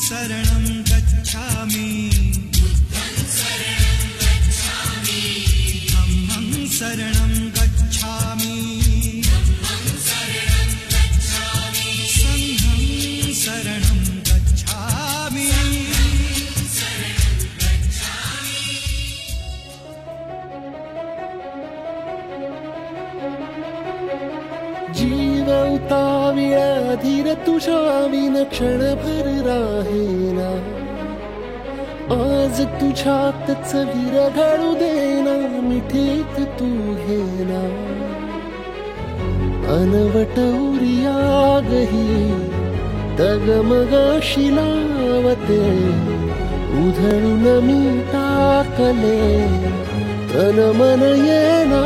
शरणं गच्छामि धम्मं शरणं गच्छामि संघं शरणं गच्छामि। जीव उताविळा धीर तुझ्या विन क्षणभर राहेना, आज तुझ्यातच विरघळू देना, मिठीत तू घेना। अनवट उरियागही तगमगाशी लावते, उधळून मी टाकले तन मन येना।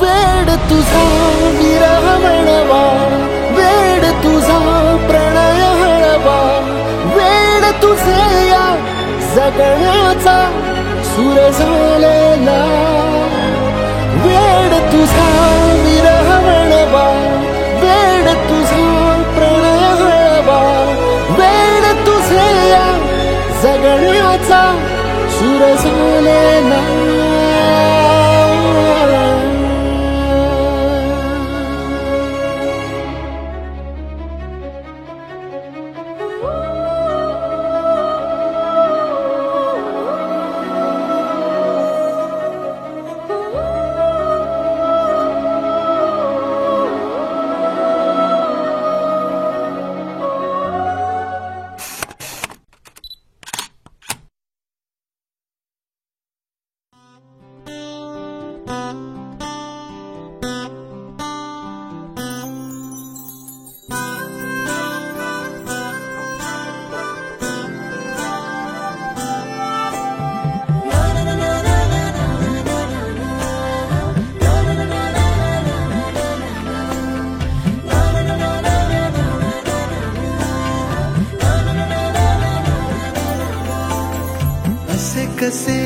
वेड तुझा विरह म्हणवा, वेड तुझा प्रणय हळवा, वेड तुझे या जगण्याचा सूर झालेला। वेड तुझा विरह म्हणवा, वेड तुझा प्रणय हळवा, वेड तुझे या जगण्याचा सूर झालेला। कसे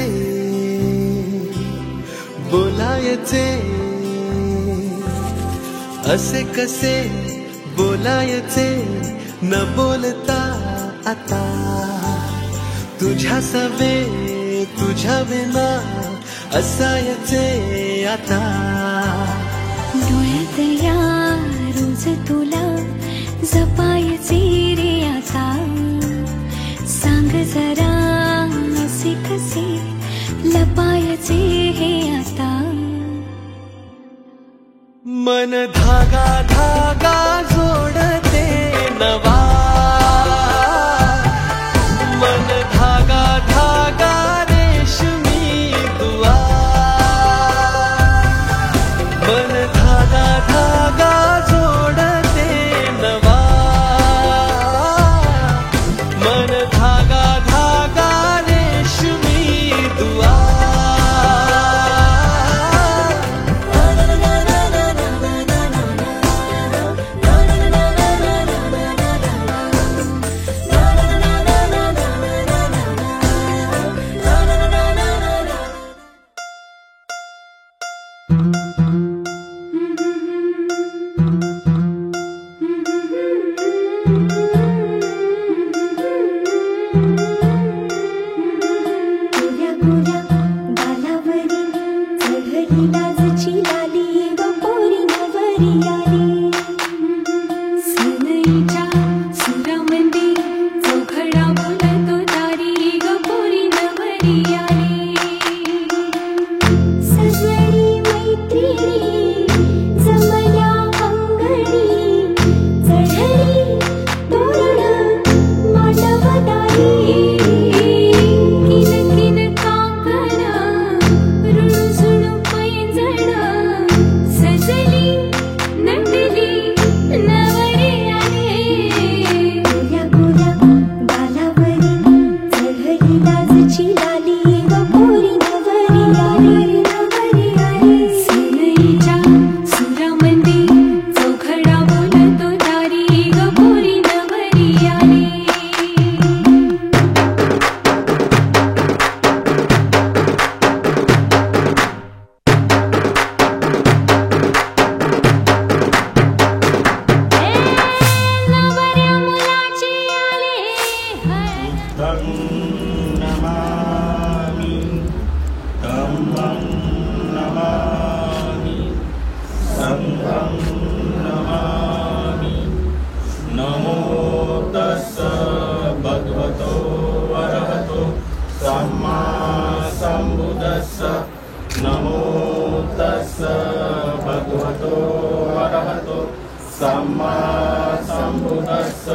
बोलायचे, असे कसे बोलायचे न बोलता आता, तुझ्या सवे तुझ्या विना असायचे आता। डोळ्यात या रोज तुला जपायचे रे आता, सांग जरा असे कसे लपायचे हे आता। मन धागा धागा जोडते नवा, मन धागा धागा रेशमी दुआ, मन धागा धागा जोडते नवा, मन धागा धागा रेशमी दुआ। सजनी मैत्री भगवतो अरहतो सम्मा सम्बुद्धस्स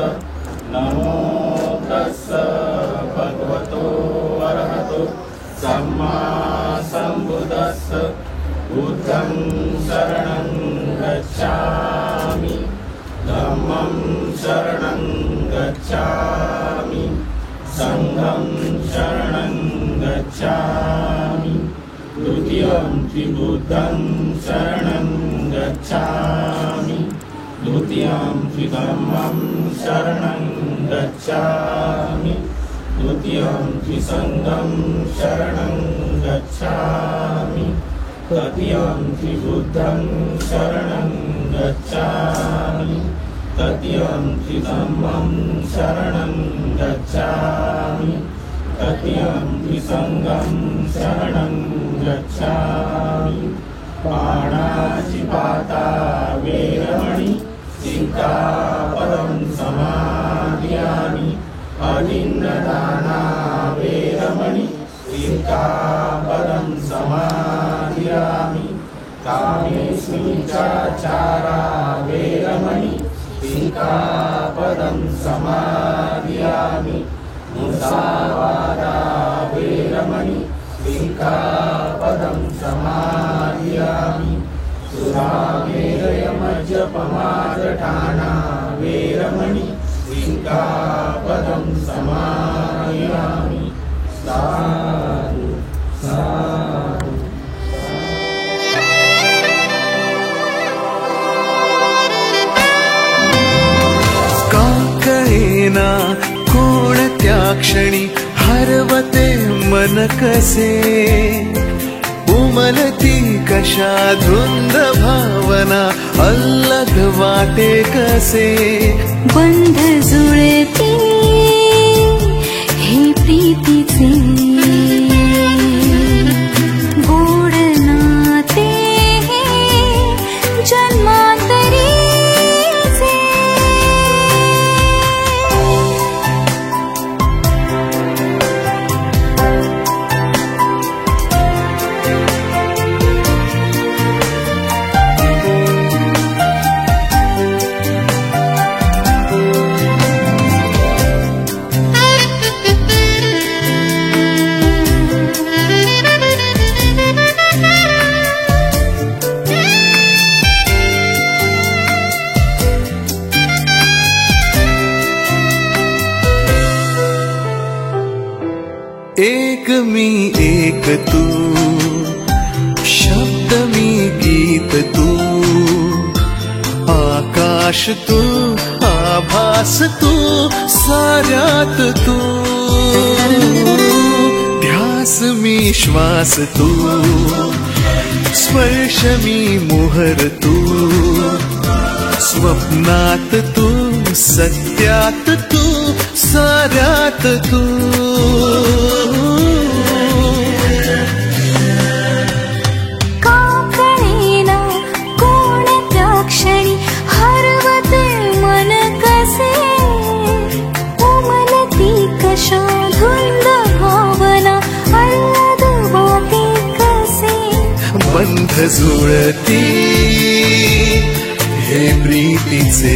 नमो तस्स भगवतो अरहतो सम्मा सम्बुद्धस्स बुद्धं शरणं गच्छामि धम्मं शरणं गच्छामि संघं शरणं गच्छामि द्वितीयं बुद्धं शरणं गच्छामि द्वितीयं धम्मं शरणं गच्छामि द्वितीयं संघं शरणं गच्छामि तृतीयं बुद्धं शरणं गच्छामि तृतीयं धम्मं शरणं गच्छामि तृतीयं संघं शरणं गच्छामि पाणातिपाता वेरमणि सिक्खापदं समादयामि अदिन्नदाना वेरमणि सिक्खापदं समादयामि कामेष्मिचाचारा वेरमणि सिक्खापदं समादयामि मुसावादा वेरमणि सिक्खापदं समादयामि सुरामेरयमज्जपमादठाना वेरमणि सिक्खापदं समादयामि साधु साधु कळेना कोणत्या क्षणी हरवते मन कसे उमलती कशा धुंद भावना अलग वाटे कसे बंध जुळते हे प्रीतीचे गोड नाते जन्मांतरीचे एक मी एक तू शब्द मी गीत तू आकाश तू आभास तू साऱ्यात तू ध्यास मी श्वास तू स्पर्श मी मोहर तू स्वप्नात तू सत्यात तू साऱ्यात तू का कळेना कोणत्या क्षणी हरवते मन कसे उमलती कशा धुंद भावना अलग वाटे कसे बंध जुळती हे प्रीतीचे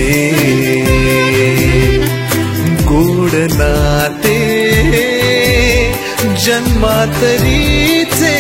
गोड नाते जन्मातरीचे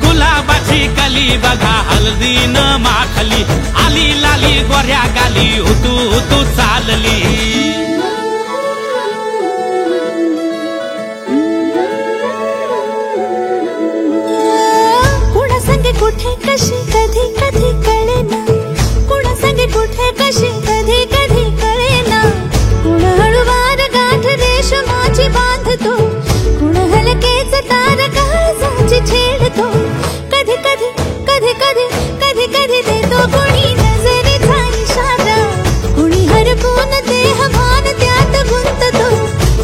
गुलाबाची कली बघा हल्दी न माखली आली लाली गोऱ्या गाली उतू उतू चालली कुणा संगे कुठे कशी कधी कधी कळेना कुणा संगे कुठे कशी कधी कधी कळेना कुणा हळूवार गाठ रेशम माझी बांधतो कुण हलकेच तार काळजाची छेडतो कधी कधी कधी कधी कधी कधी देतो कुणी नजरेचा इशारा कुणी हरपून देह भान त्यात गुंततो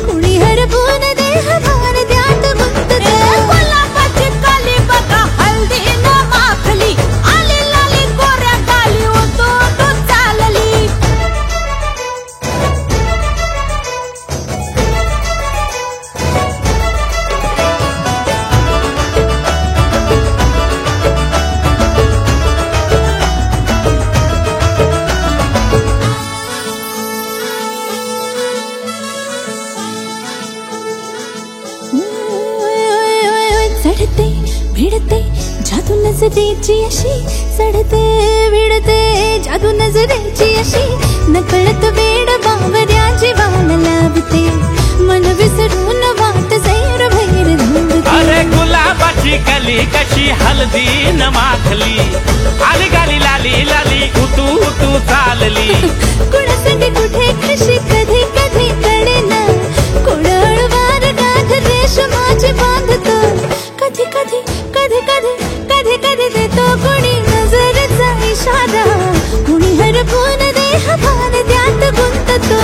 कुणी हरपून देह भान त्यात गुंततो गुलाबाची काली बघा हल्दी न माखली आली लाली गोऱ्या गाली होतो तो चालली चढते भिडते जादू नजरेची अशी चढते भिडते जादू नजरेची अशी नकळत वेड बावऱ्या जीवाला लावते मन विसरून वाट सैर भैर धुंदते अरे गुलाबाची कली कशी हल्दी न माखली आली गाली लाली लाली उतू उतू चालली कुणासाठी कुठे कशी कधी कधी कळेना कोण हळवार गाठ रेशमाची बांधतो कधी कधी कधी कधी कधी कधी देतो कुणी नजरेचा इशारा कुणी हरपून देह भान त्यात गुंततो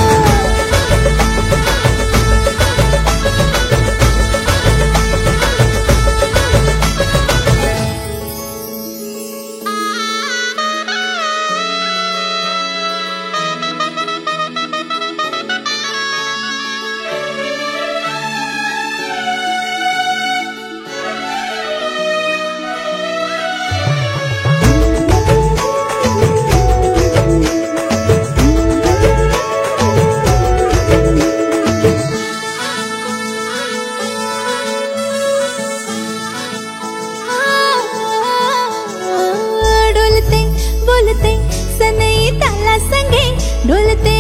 बोलते सनई ताला संगे डोलते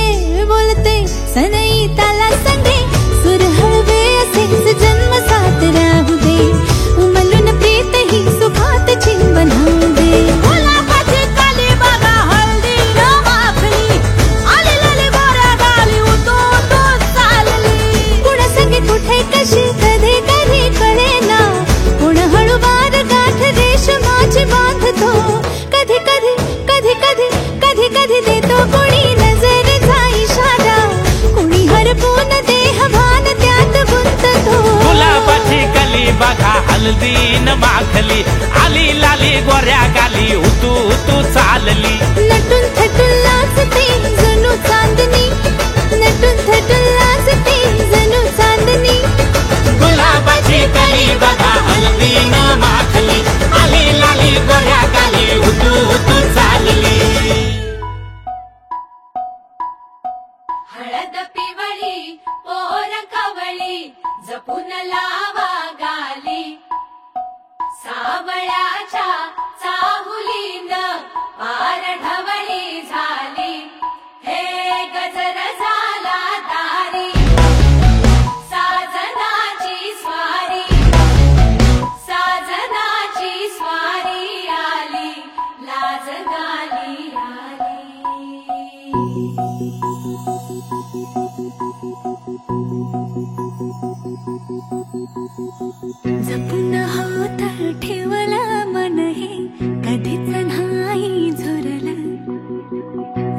बोलते सनई ताला संगे सुर हळवे असेच जन्म साथ राहू दे उमलून प्रीत ही सुखात चिंबन होऊ दे गुलाबाची काली बघा हळदी न माखली आली लाली गोऱ्या गाली उतो तो चालली कुणा संगे कुठे कशी कधी कधी कळेना कुण हळूवार गाठ रेशमाची बांधतो कधी कधी कधी कधी कधी कधी देतो कुणी नजरेचा इशारा कुणी हरपून देह भान त्यात गुंततो गुलाबाची कली बघा हल्दी न माखली आली लाली गोऱ्या गाली उतू उतू चालली नटून थटून लाजते जणू चांदणी नटून थटून लाजते जणू चांदणी गुलाबाची कली बघा हल्दी न माखली आली लाली गोऱ्या गाली उतू उतू चालली हळद पिवळी पोर कवळी जपून लावा गाली सावळ्याच्या चाहुलीन पार ढवळी झाली हे गजर झाला दारी साजनाची स्वारी आली लाज गाली आली जपून होत ठेवला मन हे कधीच नाही झुरलं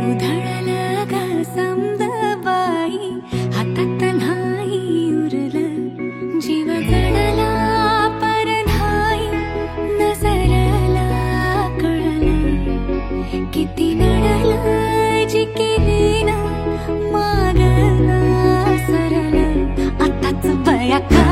उधळलं ग समदबाई हातात नाही उरलं जीव जडला पर नाही नजरला कळलं किती नडलं जी केली ना मागला सरलं आताच बया का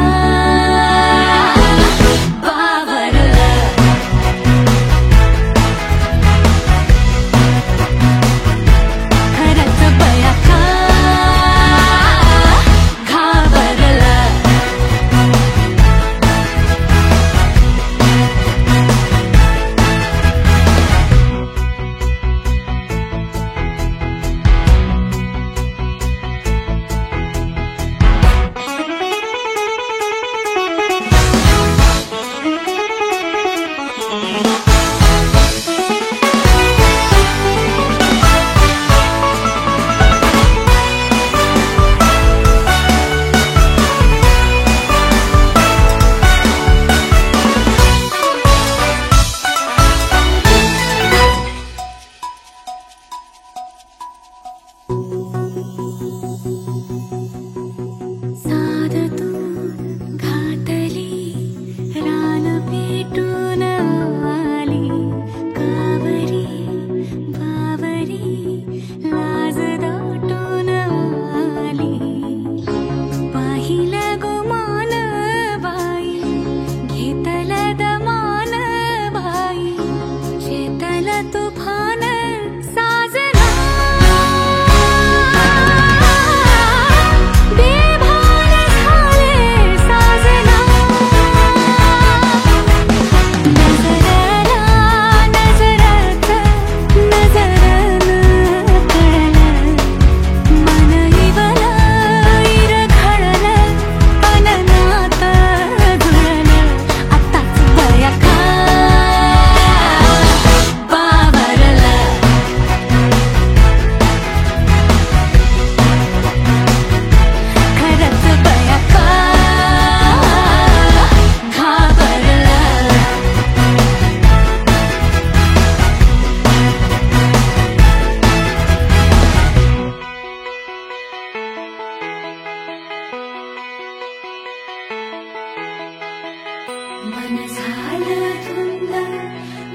मन झालं धुंद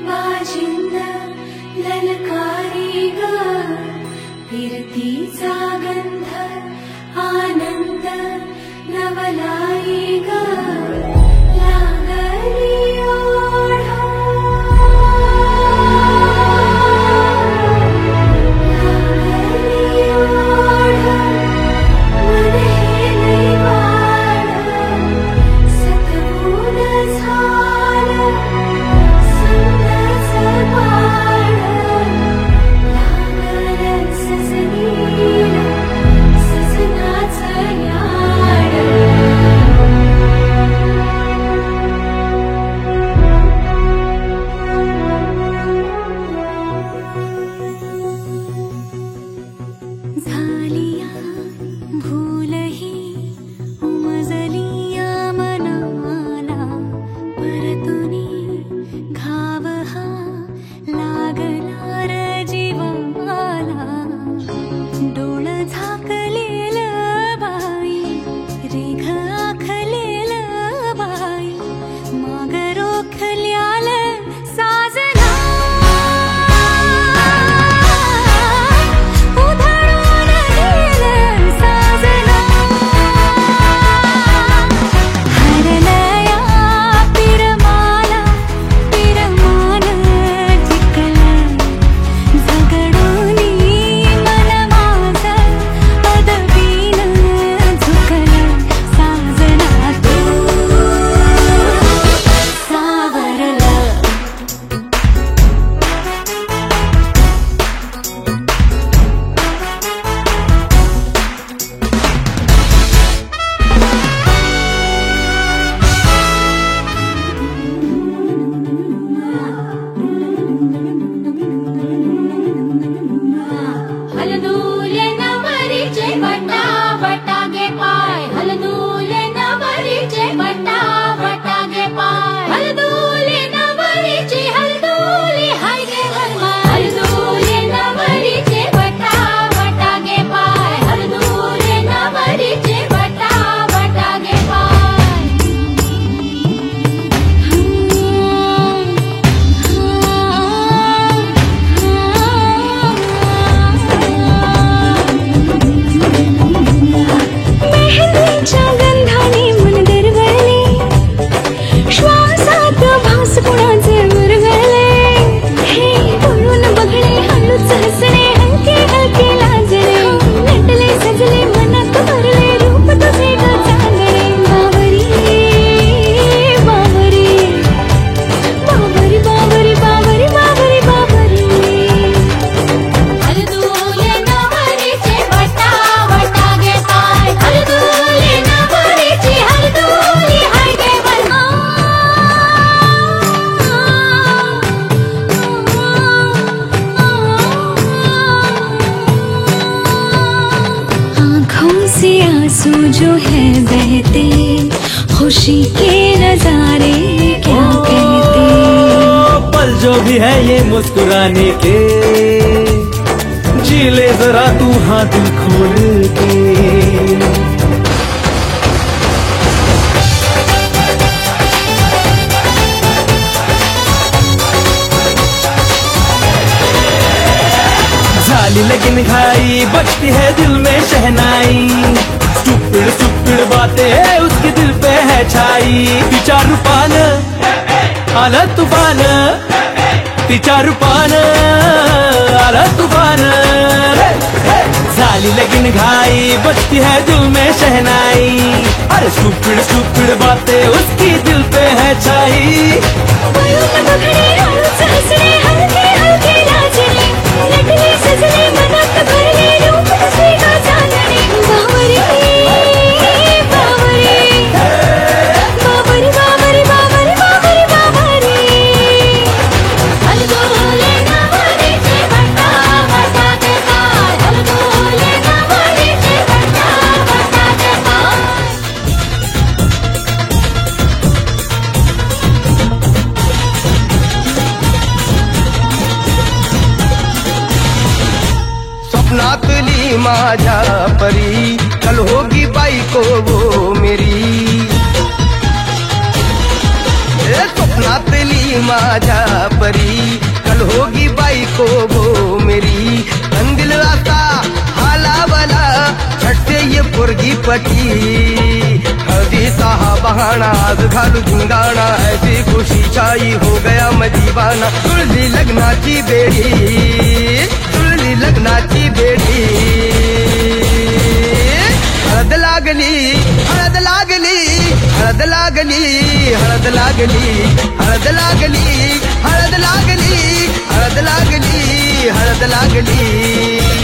वाजिंद ललकारी ग फिरतीचा गंध आनंद नवलाई ग लागली ओढा लागली ओढा मन हे लई सतबून झालं सुंदरचं पाड लागलं सजनीला सजनाचं याड झालिया भूलही उमजलिया मनाला परतुनी घाव हा लागला र जीवाला डोळ झाकलेलं बाई रेघ आखलेलं बाई माग रोखल्याल साजना उधळून गेलं साजना हरलया पिरमाला पिरमान जिंकलं झगडूनी मन माझं पदवीनं झुकलं साजना तू सावरलं हलदूले नवरीचे बटा बटागे पाय हलदूले नवरीचे बटा बटागे पाय हलदूले नवरीचे हलदूले हाय गे वनमाय हलदूले नवरीचे बटा बटागे पाय हलदूले नवरीचे बटा बटागे मेहंदीच्या गंधाने मन दरवळले श्वासात भास कुणाचे मुरगळले हे बोलून बघणे हळूच हसणे हलके हलके लाजणे नटले सजले मनात भरले रूप तुझे ग चांदणे बावरी बावरी बावरी बावरी बावरी बावरी बावरी हलदूले नवरीचे बटा बटागे पाय हलदूले नवरीचे हलदूले हाय गे आँखों से आंसू जो है बहते खुशी के नजारे क्या कहते पल जो भी है ये मुस्कुराने के जी ले जरा तू हाँ दिल खोल के झाली लगन घाई बजती है दिल में शहनाई स्टूपिड स्टूपिड बातें है उसके दिल पे है छाई तिच्या रूपानं आलं तुफान तिच्या रूपानं आलं तुफान झाली लगन घाई बजती है दिल में शहनाई अरे स्टूपिड स्टूपिड बातें उसकी दिल पे है छाई बोलून बघणे हळूच हसणे हलके हलके लाजणे नटले सजले मनात भरले रूप तुझे ग चांदणे बावरी बावरी बावरी बावरी बावरी बावरी बावरी हलदूले नवरीचे बटा बटागे पाय हलदूले नवरीचे बटा बटागे पाय स्वप्नातली माझ्या परी कल होगी बाई को वो मेरी जोडी पटी हळदीचा हा बहाणा आज घालू धिंगाणा ऐसी खुशी छाई हो गया मैं दीवाना जुळली लग्नाची बेडी जुळली लग्नाची बेडी हळद लागली हळद लागली हळद लागली हळद लागली हळद लागली हळद लागली हळद लागली हळद लागली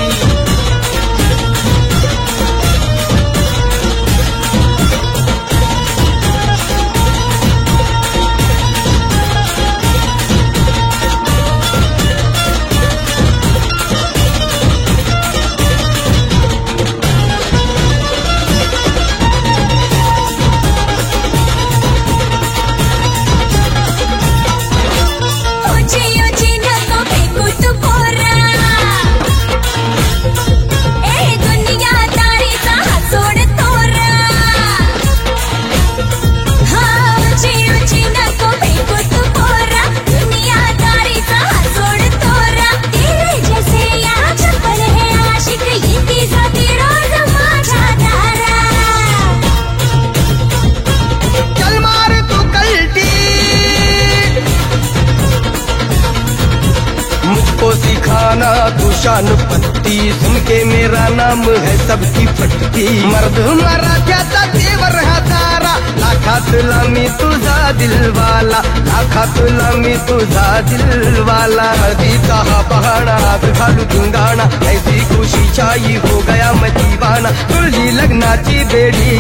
सिखाना तू शान पत्ती सुन के मेरा नाम है सबकी फटती मर्द मराठ्याचा देवर हा तारा लाखात लामी तुझा दिलवाला लाखात लामी तुझा दिलवाला हळदीचा हा पहाणा आज घालू धिंगाणा ऐसी खुशी छाई हो गया मैं दीवाना तुझी लग्नाची बेडी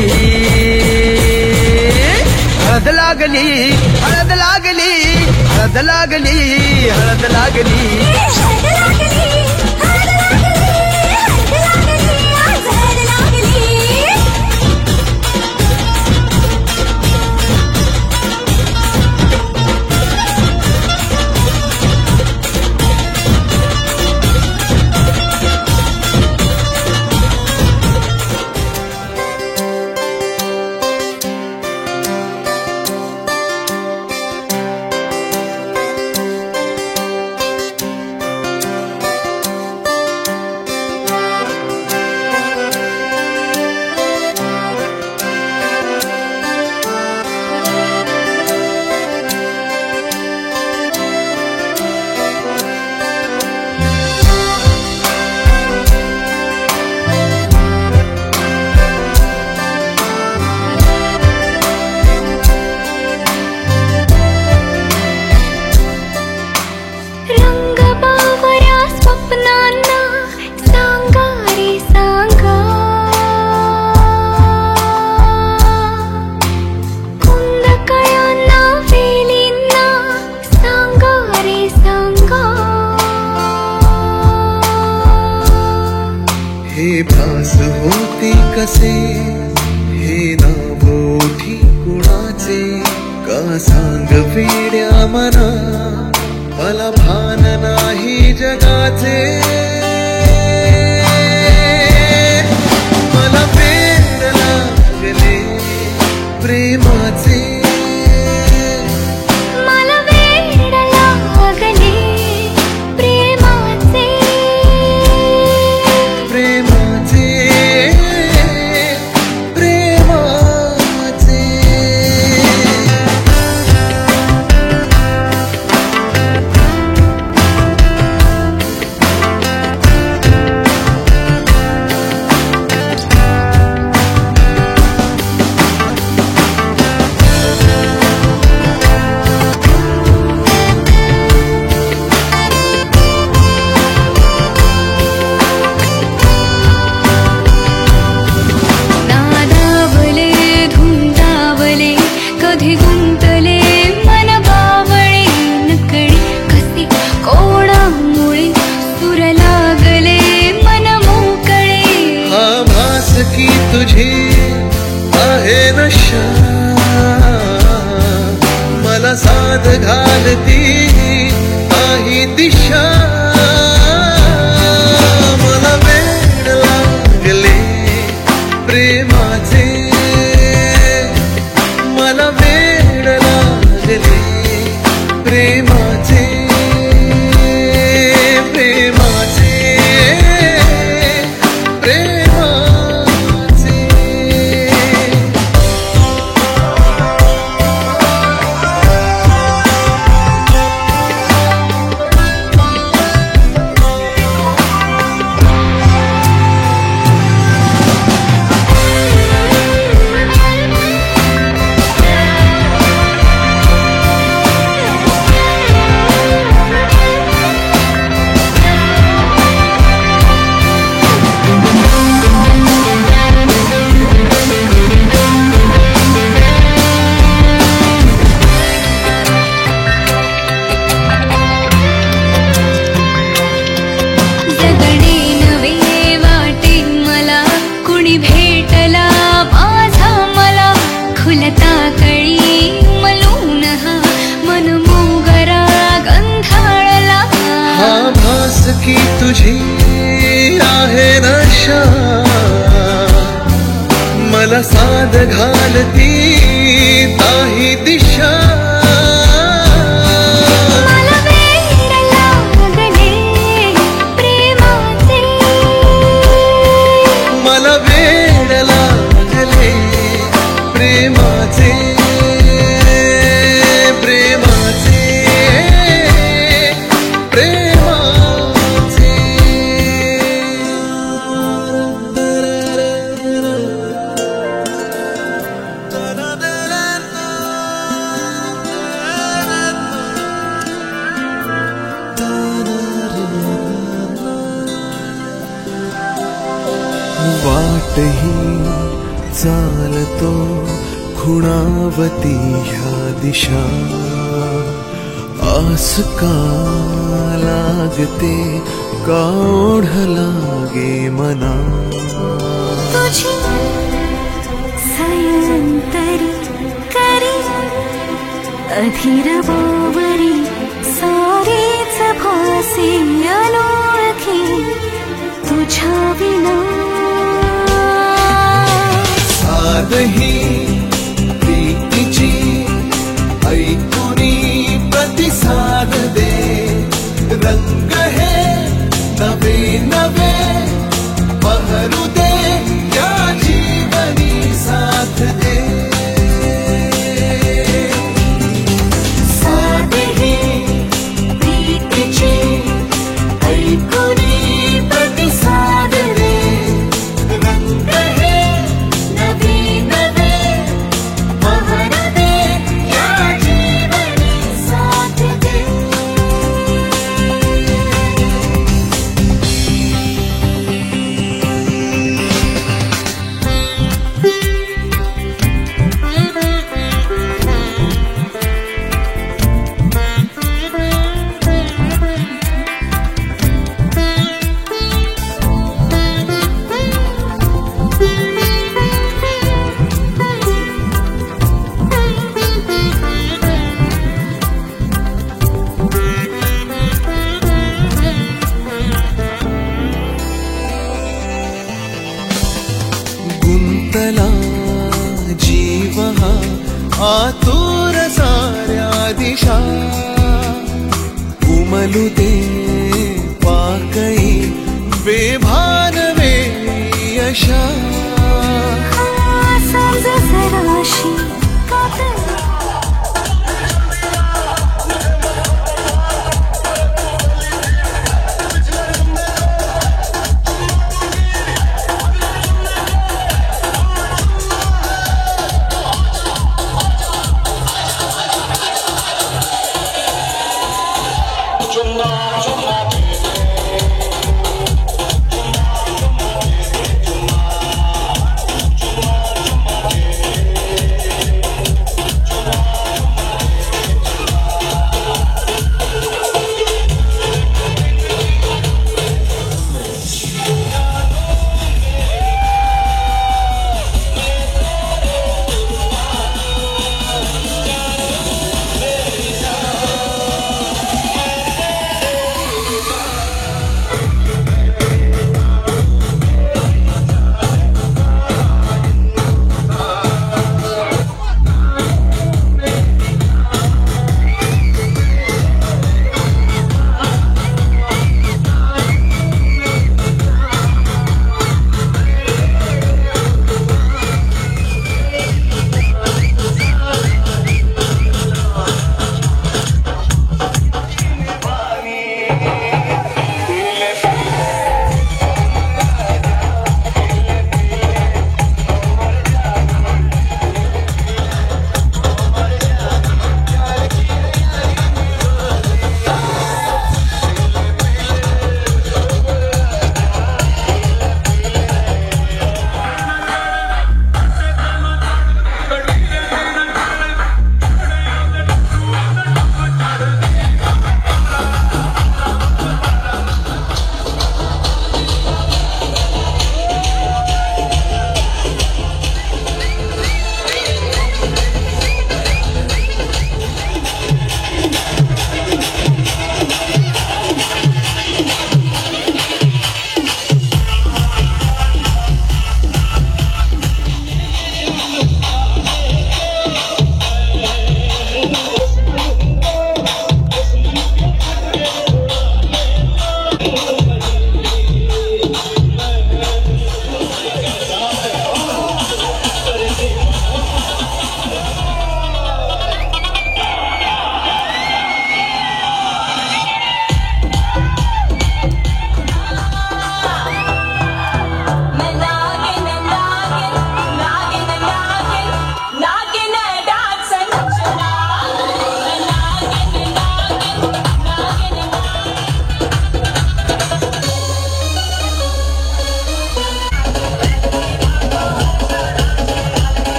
हळद लागली हळद लागली हळद लागली हळद लागली कसे हे नाव ओठी कुणाचे का सांग वेड्या मना मला भान नाही जगाचे मला वेड लागले प्रेमाचे मला वेड लागले प्रेमाचे प्रेमाचे तुझी आहे नशा मला साध घालती आहे दिशा मला वेड लागले प्रेमाचे मला वेड लागले प्रेमाचे प्रेमाचे प्रेमाचे की तुझी आहे नशा मला साध घालती ताही दिशा मला वेड लागले प्रेमाचे मला वेड लागले प्रेमाचे प्रेमाचे प्रेमाचे वाटही चालतो खुणावती ह्या दिशा आस का लागते का ओढ लागे मना तुझी सायंतरी करी अधीर बावरी सारीच भासे अनोळखी तुझ्या विना साधही प्रीतीची ऐकुनी प्रतिसाद दे रंग हे नवे नवे बहरू दे या जीवनी साथ दे साधही प्रीतीची ऐकुनी प्रतिसाद दे रंग हे नवे नवे बहर दे या जीवनी साथ दे गुंतला जीव हा आतुर साऱ्या दिशा उमलू दे पाकळी बेभान वेळी अशा